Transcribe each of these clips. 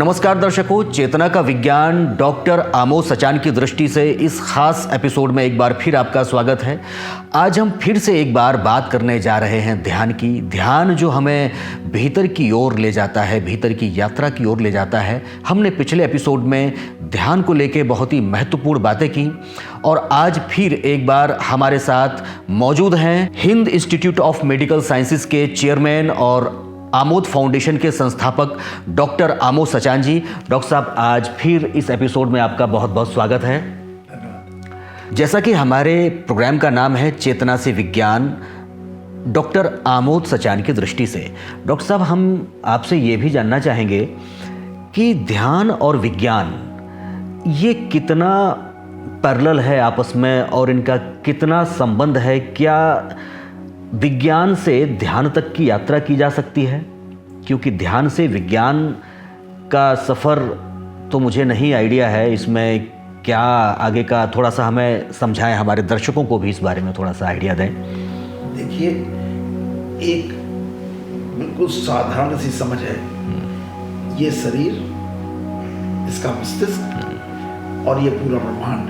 नमस्कार दर्शकों, चेतना का विज्ञान डॉक्टर आमोद सचान की दृष्टि से इस खास एपिसोड में एक बार फिर आपका स्वागत है। आज हम फिर से एक बार बात करने जा रहे हैं ध्यान की। ध्यान जो हमें भीतर की ओर ले जाता है, भीतर की यात्रा की ओर ले जाता है। हमने पिछले एपिसोड में ध्यान को लेके बहुत ही महत्वपूर्ण बातें की और आज फिर एक बार हमारे साथ मौजूद हैं Hind institute of medical sciences के चेयरमैन और आमोद फाउंडेशन के संस्थापक डॉक्टर आमोद सचान जी। डॉक्टर साहब, आज फिर इस एपिसोड में आपका बहुत बहुत स्वागत है। जैसा कि हमारे प्रोग्राम का नाम है चेतना से विज्ञान डॉक्टर आमोद सचान की दृष्टि से, डॉक्टर साहब हम आपसे ये भी जानना चाहेंगे कि ध्यान और विज्ञान ये कितना पैरेलल है आपस में और इनका कितना संबंध है? क्या विज्ञान से ध्यान तक की यात्रा की जा सकती है? क्योंकि ध्यान से विज्ञान का सफ़र तो मुझे नहीं आइडिया है, इसमें क्या आगे का थोड़ा सा हमें समझाएं, हमारे दर्शकों को भी इस बारे में थोड़ा सा आइडिया दें। देखिए, एक बिल्कुल साधारण सी समझ है, ये शरीर, इसका मस्तिष्क और ये पूरा ब्रह्मांड,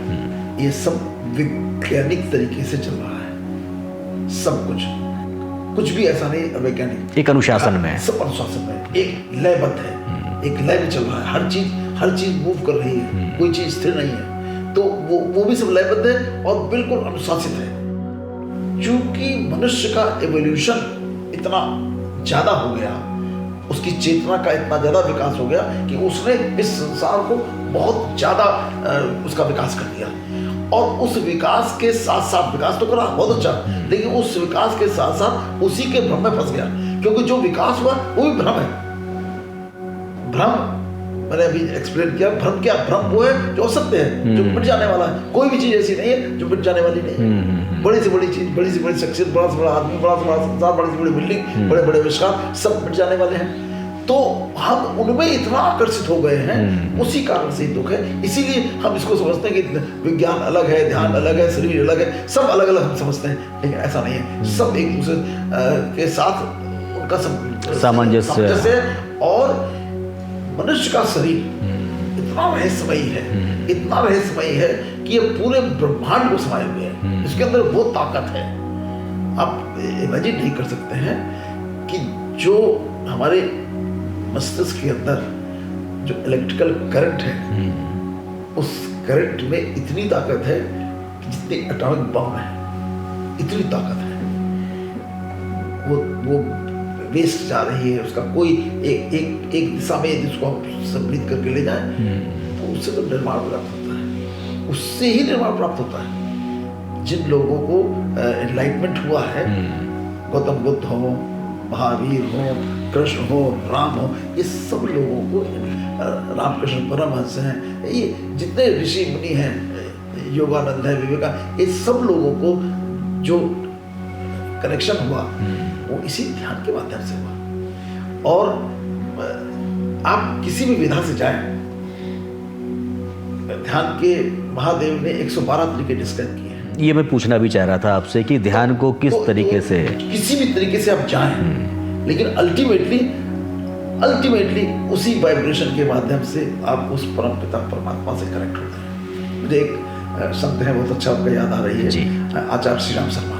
ये सब वैज्ञानिक तरीके से चल रहा है। सब कुछ भी ऐसा नहीं अवैज्ञानिक, एक अनुशासन में, सब अनुशासन में, एक लयबद्ध है, एक लय में चल रहा है। हर चीज मूव कर रही है, कोई चीज स्थिर नहीं है। तो वो भी सब लयबद्ध है और बिल्कुल अनुशासित है। चूंकि मनुष्य का एवोल्यूशन इतना ज्यादा हो गया, उसकी चेतना का इतना ज्यादा विकास हो गया कि उसने इस संसार को बहुत ज्यादा उसका विकास कर दिया। और उस विकास के साथ साथ, विकास तो करा बहुत अच्छा, लेकिन उस विकास के साथ साथ उसी के भ्रम में फंस गया। क्योंकि जो विकास हुआ वो भी भ्रम है। भ्रम मैंने अभी एक्सप्लेन किया। भ्रम क्या? भ्रम वो है जो असत्य है, जो मिट जाने वाला है। कोई भी चीज ऐसी नहीं है जो मिट जाने वाली नहीं है। बड़ी से बड़ी चीज, बड़ी से बड़ी शख्सियत, बड़ा से बड़ा आदमी, बड़ा से बड़ा संसार, बड़ी से बड़ी बिल्डिंग, बड़े बड़े आविष्कार, सब मिट जाने वाले हैं। तो हम उनमें इतना आकर्षित हो गए हैं, उसी कारण से दुख है। इसीलिए हम इसको समझते हैं कि विज्ञान अलग है, ध्यान अलग है, शरीर अलग है, सब अलग अलग हम समझते हैं, लेकिन ऐसा नहीं है। सब एक दूसरे के साथ उनका सामंजस्य है। और मनुष्य का शरीर इतना रहस्यमयी है, इतना रहस्यमयी है कि ये पूरे ब्रह्मांड को समाये हुए है। इसके अंदर वो ताकत है, आप इमेजिन नहीं कर सकते हैं कि जो हमारे मस्तिष्क के अंदर जो इलेक्ट्रिकल करंट है, उस करंट में इतनी ताकत है कि जितनी एटॉमिक बम है, इतनी ताकत है। वो वेस्ट जा रही है, उसका कोई एक दिशा में यदि उसको सम्मिलित करके ले जाए तो उससे तो निर्माण प्राप्त होता है, उससे ही निर्माण प्राप्त होता है। जिन लोगों को एनलाइटमेंट हुआ है, गौतम बुद्ध हो, महावीर हो, कृष्ण हो, राम हो, ये सब लोगों को, रामकृष्ण परमहंस हैं, ये जितने ऋषि मुनि हैं, योगानंद है, विवेकानंद, ये सब लोगों को जो कनेक्शन हुआ वो इसी ध्यान के माध्यम से हुआ। और आप किसी भी विधा से जाएं, ध्यान के महादेव ने 112 तरीके डिस्क्राइब किए हैं। ये मैं पूछना भी चाह रहा था आपसे कि ध्यान को किस तरीके से, किसी भी तरीके से आप जाएं, लेकिन अल्टीमेटली उसी वाइब्रेशन के माध्यम से आप उस परम पिता परमात्मा से कनेक्ट होते हैं। मुझे एक संत है, बहुत अच्छा आपका याद आ रही है, आचार्य श्री राम शर्मा।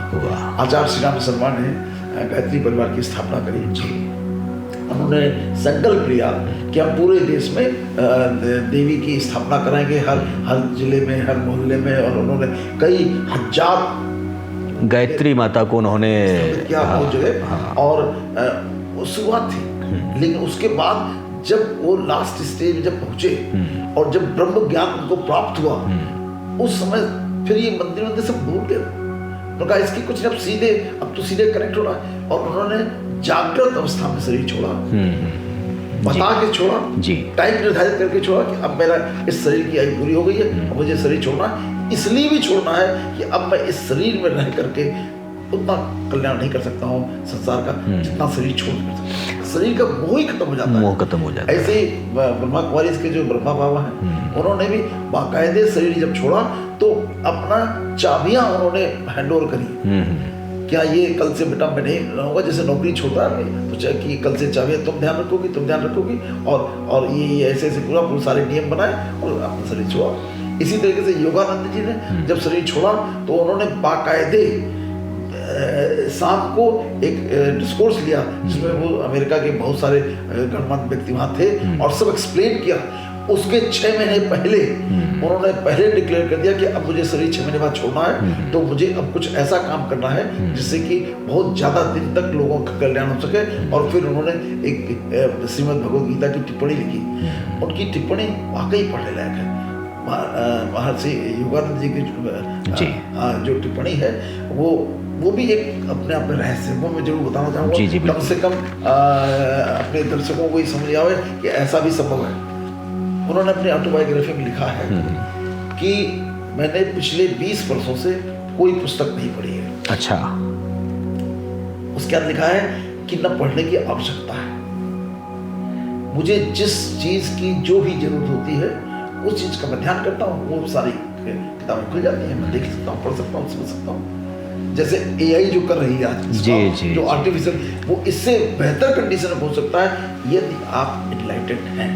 आचार्य श्री राम शर्मा ने गायत्री परिवार की स्थापना करी। उन्होंने संकल्प लिया कि हम पूरे देश में देवी की स्थापना कराएंगे, हर जिले में, हर मोहल्ले में। और उन्होंने कई हजार गायत्री माता को उन्होंने क्या हो जगह, और शुरुआत थी। लेकिन उसके बाद जब वो लास्ट स्टेज में जब पहुंचे और जब ब्रह्म ज्ञान उनको प्राप्त हुआ, उस समय फिर ये मंदिर सब भूल गए। उन्होंने कहा इसकी कुछ, अब तो सीधे कनेक्ट हो रहा है। और उन्होंने जागृत अवस्था में शरीर छोड़ा, बता के छोड़ा, टाइम निर्धारित करके छोड़ा कि अब मेरा इस शरीर की आयु पूरी हो गई है, अब मुझे शरीर छोड़ना है। इसलिए भी छोड़ना है कि अब मैं इस शरीर में रह करके उतना कल्याण नहीं कर सकता हूँ संसार का जितना शरीर छोड़ कर सकता। शरीर का मोह ही खत्म हो जाता है, मोह खत्म हो जाता है। ऐसे ही ब्रह्मा कुमारी के जो ब्रह्मा बाबा हैं, उन्होंने भी बाकायदे शरीर जब छोड़ा तो अपना चाबियां उन्होंने हैंड ओवर करी क्या ये कल से बेटा मैं नहीं रहूँगा, जैसे नौकरी छोड़ता है तो चाहे कि कल से चाहे तुम ध्यान रखोगी और ये ऐसे ऐसे पूरा सारे नियम बनाए और अपना शरीर छोड़ा। इसी तरीके से योगानंद जी ने जब शरीर छोड़ा तो उन्होंने बाकायदे शाम को एक डिस्कोर्स लिया जिसमें वो अमेरिका के बहुत सारे गणमान्य व्यक्ति वहाँ थे और सब एक्सप्लेन किया। उसके 6 महीने पहले उन्होंने पहले डिक्लेयर कर दिया कि अब मुझे शरीर 6 महीने बाद छोड़ना है, तो मुझे अब कुछ ऐसा काम करना है जिससे कि बहुत ज़्यादा दिन तक लोगों का कल्याण हो सके। और फिर उन्होंने एक श्रीमद् भगवद गीता की टिप्पणी लिखी। उनकी टिप्पणी वाकई पढ़ने लायक है। महर्षि योगानंद जी की जो टिप्पणी है वो भी एक अपने आप में रहस्य है, वो मैं जरूर बताना चाहूँगा। कम से कम अपने दर्शकों को ये समझ आवे कि ऐसा भी संभव है। उन्होंने अपनी ऑटोबायोग्राफी में लिखा है कि मैंने पिछले 20 वर्षों से कोई पुस्तक नहीं पढ़ी है। अच्छा। उसके बाद लिखा है कि न पढ़ने की आवश्यकता है, मुझे जिस चीज की जो भी जरूरत होती है उस चीज का मैं ध्यान करता हूँ, वो सारी किताबें खुल जाती हैं, मैं देख सकता हूँ, पढ़ सकता हूँ, समझ सकता हूँ। जैसे AI जो कर रही है आज, जो आर्टिफिशियल, वो इससे बेहतर कंडीशन में पहुंच सकता है यदि आप एनलाइटेंड हैं।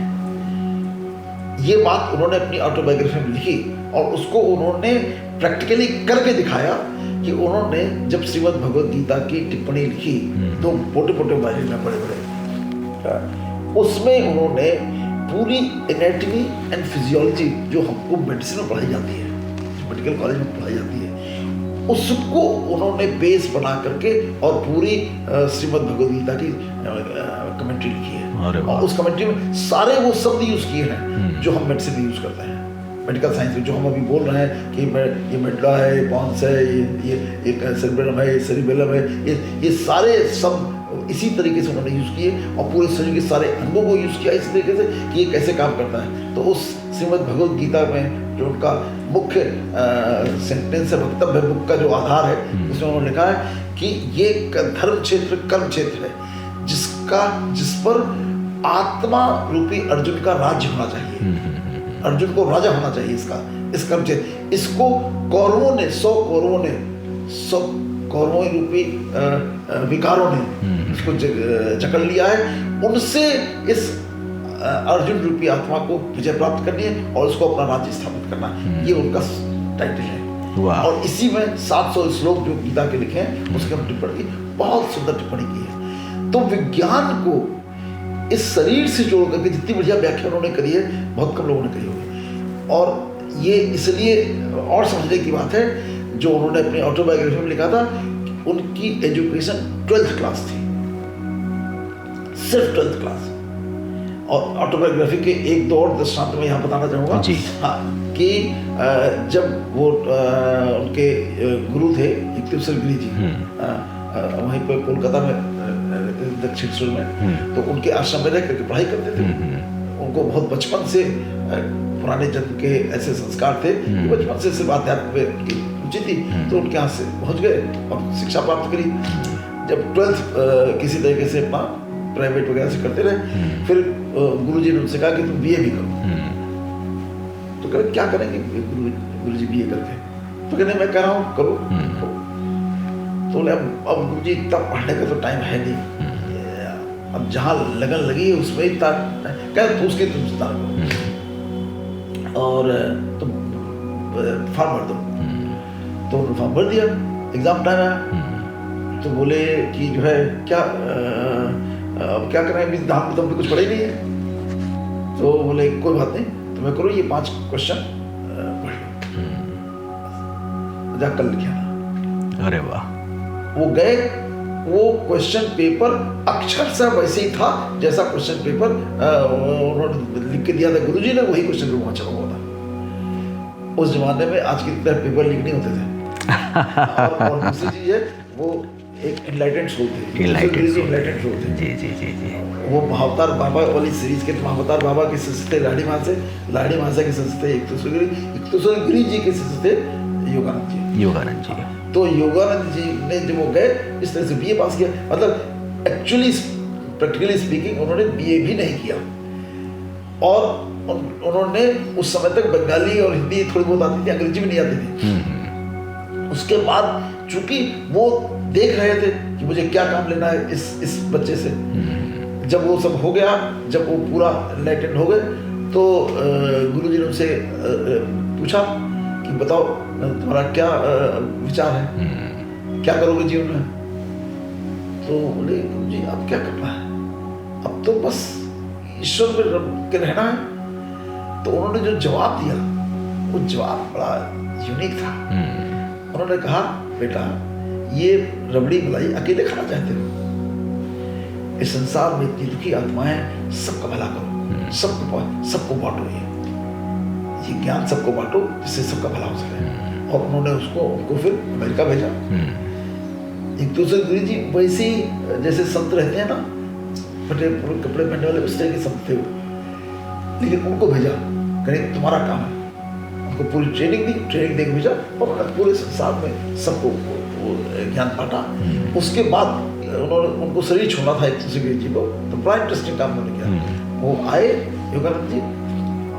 ये बात उन्होंने अपनी ऑटोबायोग्राफी में लिखी और उसको उन्होंने प्रैक्टिकली करके दिखाया कि उन्होंने जब श्रीमद् भगवद गीता की टिप्पणी लिखी, तो मोटे मोटे वायरल में बड़े उसमें उन्होंने पूरी एनाटॉमी एंड फिजियोलॉजी जो हमको मेडिसिन में पढ़ाई जाती है, मेडिकल कॉलेज में पढ़ाई जाती है, उसको उन्होंने बेस बना करके और पूरी श्रीमद् भगवद गीता की कमेंट्री लिखी है। और उस कमेंट्री में सारे वो शब्द यूज किए हैं जो हम मेडिसिन में यूज करते हैं, मेडिकल साइंस में जो हम अभी बोल रहे हैं कि ये मेडुला है, पॉन्स है, ये सेरेब्रम है, ये सेरिबेलम है, ये सारे शब्द इसी तरीके से उन्होंने यूज किए और पूरे शरीर के सारे अंगों को यूज किया इस तरीके से कि ये कैसे काम करता है। तो उस श्रीमद् भगवद गीता में जो उनका मुख्य सेंटेंस है, वक्तव्य बुक का जो आधार है, उसमें उन्होंने लिखा है कि ये धर्म क्षेत्र, कर्म क्षेत्र है जिस पर आत्मा रूपी अर्जुन का राज्य होना चाहिए। अर्जुन को राजा होना चाहिए इस कर्म क्षेत्र। इसको कौरवों ने 100 कौरवों रूपी विकारों ने इसको जकड़ लिया है। उनसे इस अर्जुन रूपी आत्मा को विजय प्राप्त करनी है और उसको अपना राज्य स्थापित करना है। ये उनका टाइटल है। और इसी में 700 श्लोक जो गीता के लिखे हैं उसके हम टिप्पणी की, बहुत सुंदर टिप्पणी की है। तो विज्ञान को इस शरीर से जोड़ करके जितनी बढ़िया व्याख्या उन्होंने करी है, बहुत कम लोगों ने करी होगी। और ये इसलिए और समझने की बात है, जो उन्होंने अपनी ऑटोबायोग्राफी में लिखा था, उनकी एजुकेशन 12th क्लास थी, सिर्फ 12th क्लास। और ऑटोबायोग्राफी के 1-2 और दृष्टांत में यहाँ बताना चाहूँगा कि जब वो उनके गुरु थे युक्तेश्वर गिरी जी, वहीं पर कोलकाता में दक्षिणेश्वर में, तो उनके आश्रम में रह करके पढ़ाई करते थे। उनको बहुत बचपन से पुराने जन्म के ऐसे संस्कार थे कि बचपन से सिर्फ अध्यात्म में रुचि थी, तो उनके यहाँ से पहुँच गए और शिक्षा प्राप्त करी। जब 12th किसी तरीके से अपना प्राइवेट वगैरह से करते रहे, फिर गुरुजी ने उनसे कहा कि तुम BA भी करो। तो कह क्या करेंगे गुरुजी BA करके? तो कहने मैं कह रहा हूँ करो। तो बोले अब गुरुजी इतना पढ़ने का तो टाइम है नहीं, अब जहाँ लगन लगी है उसमें इतना क्या उसके तुम चिंता करो और तुम फॉर्म भर दो। तो उन्होंने फॉर्म भर दिया, एग्जाम टाइम आया तो बोले कि जो है क्या अब क्या करें, अभी धाम तो कुछ पढ़े नहीं है। तो बोले कोई बात नहीं, तुम्हें करो ये 5 क्वेश्चन पढ़ लो, जा कल लिखे आना। अरे वाह। वो गए, वो क्वेश्चन पेपर अक्षरशः वैसे ही था जैसा क्वेश्चन पेपर उन्होंने लिख के दिया था गुरुजी ने, वही क्वेश्चन पेपर वहाँ छपा हुआ था। उस जमाने में आज की तरह पेपर लीक नहीं होते थे। और दूसरी चीज है, वो एक एनलाइटेंड सोल थे, एनलाइटेंड सोल थे। जी। वो महावतार बाबा वाली सीरीज के महावतार बाबा के शिष्य थे लाड़ी मासा के शिष्य थे युक्तेश्वर गिरी जी के शिष्य थे योगानंद जी। तो योगानंद जी ने जब वो गए इस तरह से BA पास किया, मतलब एक्चुअली प्रैक्टिकली स्पीकिंग उन्होंने BA भी नहीं किया। और उन्होंने उस समय तक बंगाली और हिंदी थोड़ी बहुत आती थी, अंग्रेजी भी नहीं आती थी। उसके बाद चूंकि वो देख रहे थे कि मुझे क्या काम लेना है इस बच्चे से। जब वो सब हो गया, जब वो पूरा एनलाइटेंड हो गए, तो गुरुजी ने उनसे पूछा कि बताओ तुम्हारा क्या विचार है, क्या करोगे जीवन में। तो बोले गुरुजी अब क्या करना है, अब तो बस ईश्वर में रब के रहना है। तो उन्होंने जो जवाब दिया वो जवाब बड़ा यूनिक था। उन्होंने कहा बेटा ये रबड़ी मलाई अकेले खाना चाहते हो, इस संसार में इतनी दुखी आत्माएं, सबका भला करो, सबको बांटो, ये ज्ञान सबको बांटो जिससे सबका भला हो सके। और उन्होंने उनको फिर अमेरिका भेजा। एक दूसरे गुरु जी वैसे ही जैसे संत रहते हैं ना, फटे कपड़े पहनने वाले, उस तरह के संत थे वो। लेकिन उनको भेजा, कहीं तुम्हारा काम है। उनको पूरी ट्रेनिंग दे के भेजा और पूरे संसार में सबको ज्ञान बांटा। उसके बाद उन्होंने उनको शरीर छोड़ना था एक दूसरे गुरु जी को, तो बड़ा इंटरेस्टिंग काम उन्होंने किया। वो आए योगानंद जी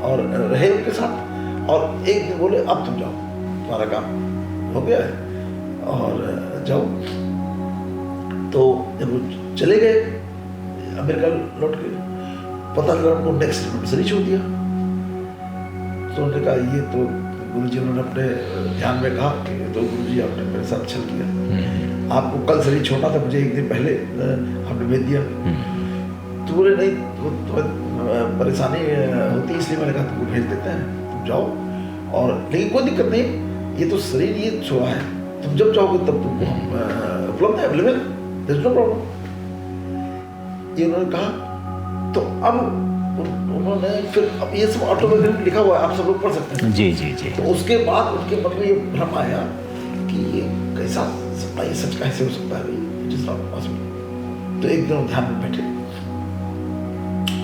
और रहे उनके साथ, और एक दिन बोले अब तुम जाओ, तुम्हारा काम हो गया है और जाओ। तो जब वो चले गए अमेरिका लौट के, पता लगा उनको नेक्स्ट मिनट शरीर छोड़ दिया। तो उन्होंने कहा ये तो गुरुजी, उन्होंने अपने ध्यान में कहा कि तो गुरुजी आपने मेरे साथ छल किया, आपको कल शरीर छोड़ना था, मुझे एक दिन पहले आपने भेज दिया। तो बोले नहीं, तो परेशानी होती है इसलिए मैंने कहा तुमको भेज देते हैं, तुम जाओ। और लेकिन कोई दिक्कत नहीं, ये तो शरीर ये छोड़ा है, तुम जब चाहोगे तब तुमको उपलब्ध है, available, there is no problem. ये उन्होंने कहा। तो अब उन्होंने फिर, अब ये सब ऑटोमेटिक लिखा हुआ है, आप सब लोग पढ़ सकते हैं। जी जी जी। तो उसके बाद उनके मन में ये भ्रम आया कि ये कैसा सपना, ये सच कैसे हो सकता है, इट इज नॉट पॉसिबल। तो एक दिन ध्यान में बैठे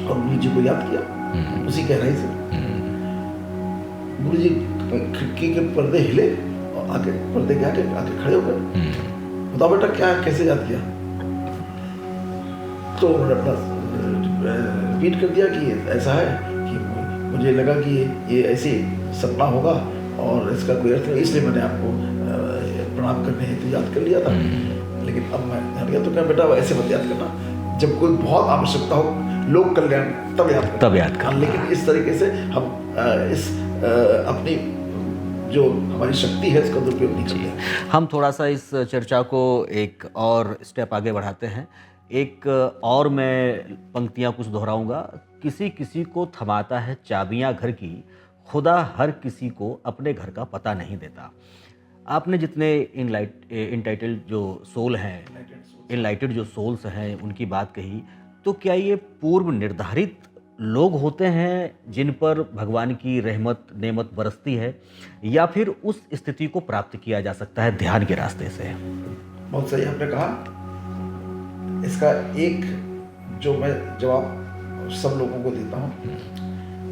और गुरु जी को याद किया उसी गहराई से। गुरु जी खिड़की के पर्दे हिले और आके पर्दे के आके खड़े हो गए। बताओ बेटा क्या, कैसे याद किया। तो उन्होंने अपना रिपीट कर दिया कि ऐसा है कि मुझे लगा कि ये ऐसे सपना होगा और इसका कोई अर्थ नहीं, इसलिए मैंने आपको प्रणाम करने हेतु याद कर लिया था। लेकिन अब मैं जान गया। तो क्या बेटा ऐसे मत याद करना, जब कोई बहुत आवश्यकता हो, लोक कल्याण, तब याद करना। लेकिन इस तरीके से हम इस अपनी जो हमारी शक्ति है इसका दुरुपयोग नहीं करते। हम थोड़ा सा इस चर्चा को एक और स्टेप आगे बढ़ाते हैं। एक और मैं पंक्तियाँ कुछ दोहराऊंगा। किसी किसी को थमाता है चाबियाँ घर की, खुदा हर किसी को अपने घर का पता नहीं देता। आपने जितने इनलाइटेड जो सोल हैं, इनलाइटेड जो सोल्स हैं, उनकी बात कही, तो क्या ये पूर्व निर्धारित लोग होते हैं जिन पर भगवान की रहमत नेमत बरसती है, या फिर उस स्थिति को प्राप्त किया जा सकता है ध्यान के रास्ते से? बहुत सही आपने कहा। इसका एक जो मैं जवाब सब लोगों को देता हूँ,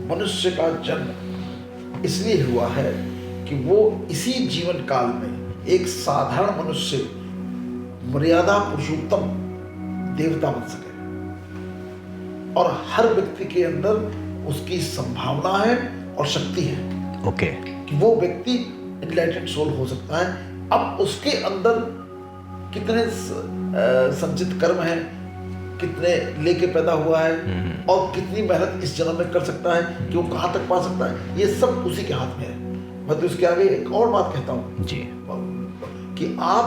मनुष्य का जन्म इसलिए हुआ है कि वो इसी जीवन काल में एक साधारण मनुष्य मर्यादा पुरुषोत्तम देवता बन सके। और हर व्यक्ति के अंदर उसकी संभावना है और शक्ति है। ओके। कि वो व्यक्ति एनलाइटेड सोल हो सकता है। अब उसके अंदर कितने संचित कर्म है, कितने लेके पैदा हुआ है और कितनी मेहनत इस जन्म में कर सकता है कि वो कहाँ तक पा सकता है, ये सब उसी के हाथ में है। मैं तो इसके आगे एक और बात कहता हूँ जी, कि आप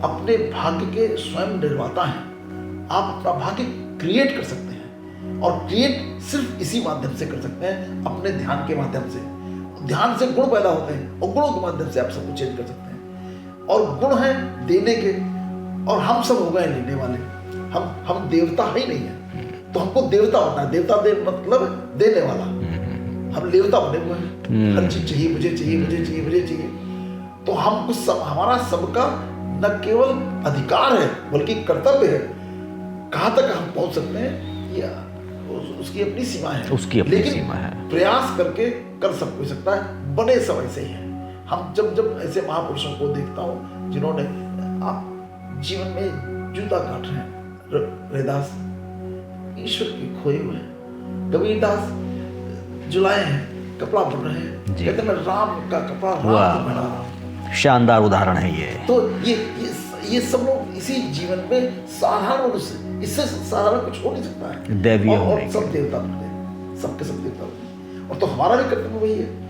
अपने भाग्य के स्वयं निर्माता हैं। आप अपना भाग्य क्रिएट कर सकते हैं, और क्रिएट सिर्फ इसी माध्यम से कर सकते हैं, अपने ध्यान के माध्यम से। ध्यान से गुण पैदा होते हैं और गुणों के माध्यम से आप सब कुछ चेंज कर सकते हैं। और गुण है देने के, और हम सब हो गए लेने वाले। हम देवता ही नहीं है, तो हमको देवता बनना है। देवता मतलब देने वाला। हम देवता बने हुए हैं, हर चीज चाहिए, मुझे चाहिए, मुझे चाहिए, मुझे चाहिए। तो हमको सब, हमारा सबका न केवल अधिकार है बल्कि कर्तव्य है। कहाँ तक हम पहुंच सकते हैं ये उसकी अपनी सीमा है, उसकी अपनी सीमा है। प्रयास करके कर सब कोई सकता है, बने सब ऐसे ही है। हम जब ऐसे महापुरुषों को देखता हूँ जिन्होंने आप जीवन में जूता काट रहे हैं, रैदास ईश्वर के खोए हुए हैं, कबीरदास जुलाए हैं, कपड़ा बुन रहे हैं, कहते हैं मैं राम का कपड़ा राम को पहना रहा हूं। शानदार उदाहरण है ये। तो ये सब लोग इसी जीवन में साधारण मनुष्य, इससे साधारण कुछ हो नहीं सकता है। दैवीय और सब देवता बन गए, सबके सब देवता बन गए। और तो हमारा भी कर्तव्य वही है।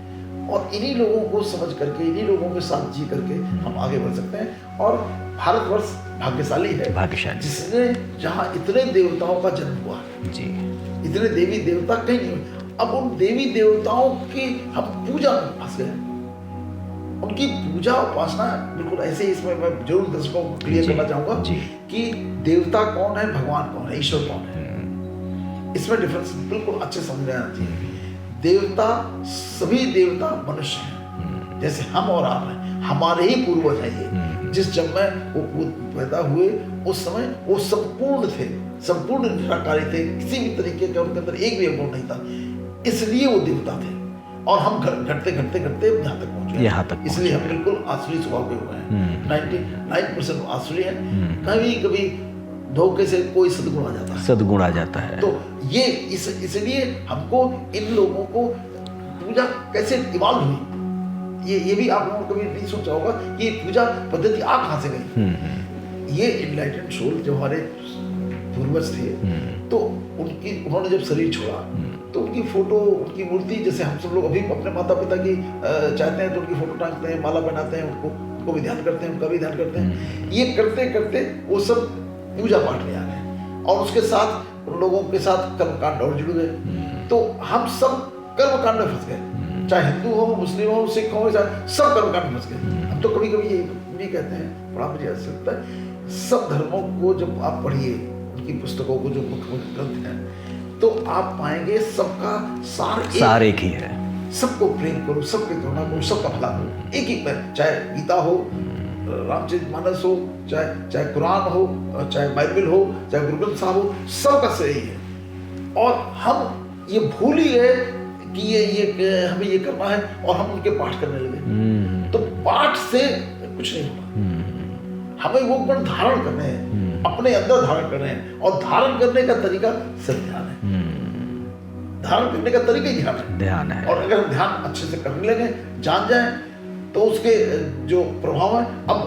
और इन्हीं लोगों को समझ करके, इन्हीं लोगों के साथ जी करके हम आगे बढ़ सकते हैं। और भारतवर्ष भाग्यशाली है, भाग्यशाली, जिसने जहाँ इतने देवताओं का जन्म हुआ जी, इतने देवी देवता कहीं नहीं हुए। अब उन देवी देवताओं की हम पूजा में फंस गए, उनकी पूजा उपासना बिल्कुल ऐसे ही। इसमें मैं जरूर दर्शकों को क्लियर करना चाहूंगा कि देवता कौन है, भगवान कौन है, ईश्वर कौन है, इसमें डिफरेंस बिल्कुल अच्छे समझ में आना चाहिए। देवता, सभी देवता मनुष्य हैं, जैसे हम और आप हैं, हमारे ही पूर्वज हैं ये। जिस जब में वो पैदा हुए उस समय वो संपूर्ण थे, संपूर्ण निराकारी थे, किसी भी तरीके का उनके अंदर एक भी अवगुण नहीं था, इसलिए वो देवता थे। और हम घटते घटते घटते यहाँ तक पहुंचे, यहाँ तक, इसलिए हम बिल्कुल आसुरी स्वभाव के हुए हैं। 99% आसुरी हैं। कभी कभी धोखे से कोई सद्गुण आ जाता है, सद्गुण आ जाता है। तो ये इसलिए हमको इन लोगों को पूजा कैसे इवॉल्व हुई, ये भी आप लोगों ने कभी नहीं सोचा होगा कि पूजा पद्धति आ कहाँ से गई। ये इनलाइटेंड सोल जो हमारे पूर्वज थे, तो उन्होंने जब शरीर छोड़ा तो उनकी फोटो, उनकी मूर्ति, जैसे हम सब लोग अभी अपने माता पिता की चाहते हैं तो उनकी फोटो टांगते हैं, माला पहनाते हैं, उनको भी ध्यान करते हैं, उनका भी ध्यान करते हैं। ये करते करते वो सब पूजा पाठ में आ गए और उसके साथ उन लोगों के साथ कर्मकांड और जुड़ गए। तो हम सब कर्मकांड में फंस गए, चाहे हिंदू हो, मुस्लिम हो, सिख हो, सब कर्मकांड में फंस गए। हम तो कभी कभी ये भी कहते हैं, बड़ा मुझे ऐसा लगता है, सब धर्मों को जब आप पढ़िए, उनकी पुस्तकों को जो मुख्य ग्रंथ हैं, तो आप पाएंगे सबका सार एक ही है। सबको प्रेम करो, सबके करुणा करो, सबका भला करो, एक ही में, चाहे गीता हो, रामचरितमानस हो, चाहे कुरान हो, चाहे बाइबल हो, चाहे गुरु ग्रंथ साहब हो, सबका सही है। और हम ये भूल ही गए कि ये हमें ये करना है और हम उनके पाठ करने लगे। तो पाठ से कुछ नहीं होगा, हमें वो गुण धारण करने हैं, अपने अंदर धारण करने हैं। और धारण करने का तरीका सिर्फ ध्यान है, धारण करने का तरीका ही ध्यान है। और अगर हम ध्यान अच्छे से करने लगे, जान जाए, तो उसके जो प्रभाव है, अब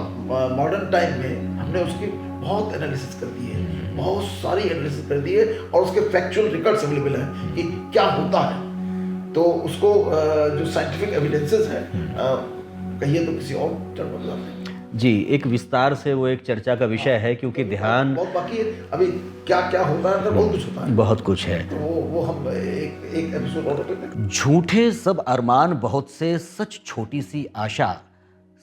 मॉडर्न टाइम में हमने उसकी बहुत एनालिसिस कर दी है, बहुत सारी एनालिसिस कर दी है, और उसके फैक्चुअल रिकॉर्ड्स अवेलेबल हैं कि क्या होता है। तो उसको जो साइंटिफिक एविडेंसेस हैं, कहिए तो किसी और टर्म में बताते हैं जी, एक विस्तार से वो एक चर्चा का विषय है, क्योंकि ध्यान बहुत बाकी है। अभी क्या क्या होता है, बहुत कुछ होता है, बहुत कुछ है। तो वो हम एक एपिसोड और करते हैं। झूठे सब अरमान बहुत से, सच छोटी सी आशा,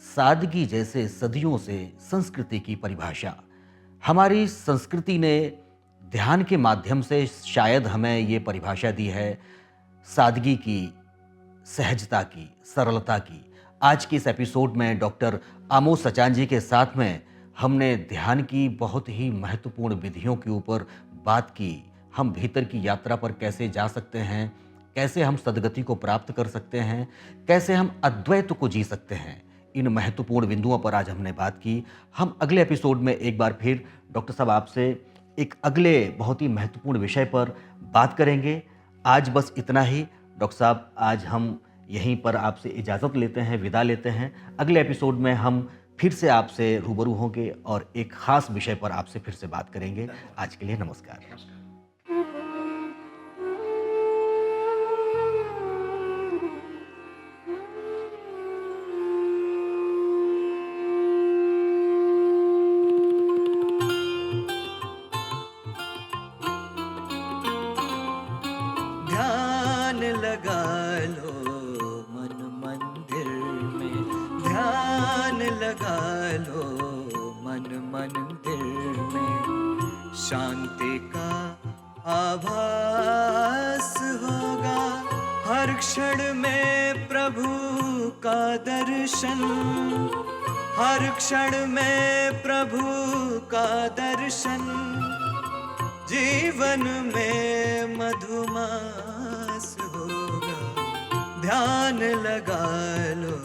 सादगी जैसे सदियों से संस्कृति की परिभाषा। हमारी संस्कृति ने ध्यान के माध्यम से शायद हमें ये परिभाषा दी है, सादगी की, सहजता की, सरलता की। आज की इस एपिसोड में डॉक्टर आमोस सचान जी के साथ में हमने ध्यान की बहुत ही महत्वपूर्ण विधियों के ऊपर बात की। हम भीतर की यात्रा पर कैसे जा सकते हैं, कैसे हम सद्गति को प्राप्त कर सकते हैं, कैसे हम अद्वैत को जी सकते हैं, इन महत्वपूर्ण बिंदुओं पर आज हमने बात की। हम अगले एपिसोड में एक बार फिर डॉक्टर साहब आपसे एक अगले बहुत ही महत्वपूर्ण विषय पर बात करेंगे। आज बस इतना ही डॉक्टर साहब, आज हम यहीं पर आपसे इजाज़त लेते हैं, विदा लेते हैं। अगले एपिसोड में हम फिर से आपसे रूबरू होंगे और एक ख़ास विषय पर आपसे फिर से बात करेंगे। आज के लिए नमस्कार। ध्यान लगा लो मन मंदिर में, ध्यान लगा लो मन मंदिर में, शांति का आभास होगा हर क्षण में प्रभु का दर्शन, हर क्षण में प्रभु का दर्शन, जीवन में मधुमास होगा, ध्यान लगा लो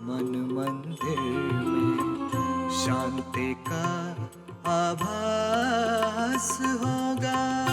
मन मंदिर में, शांति का आभास होगा।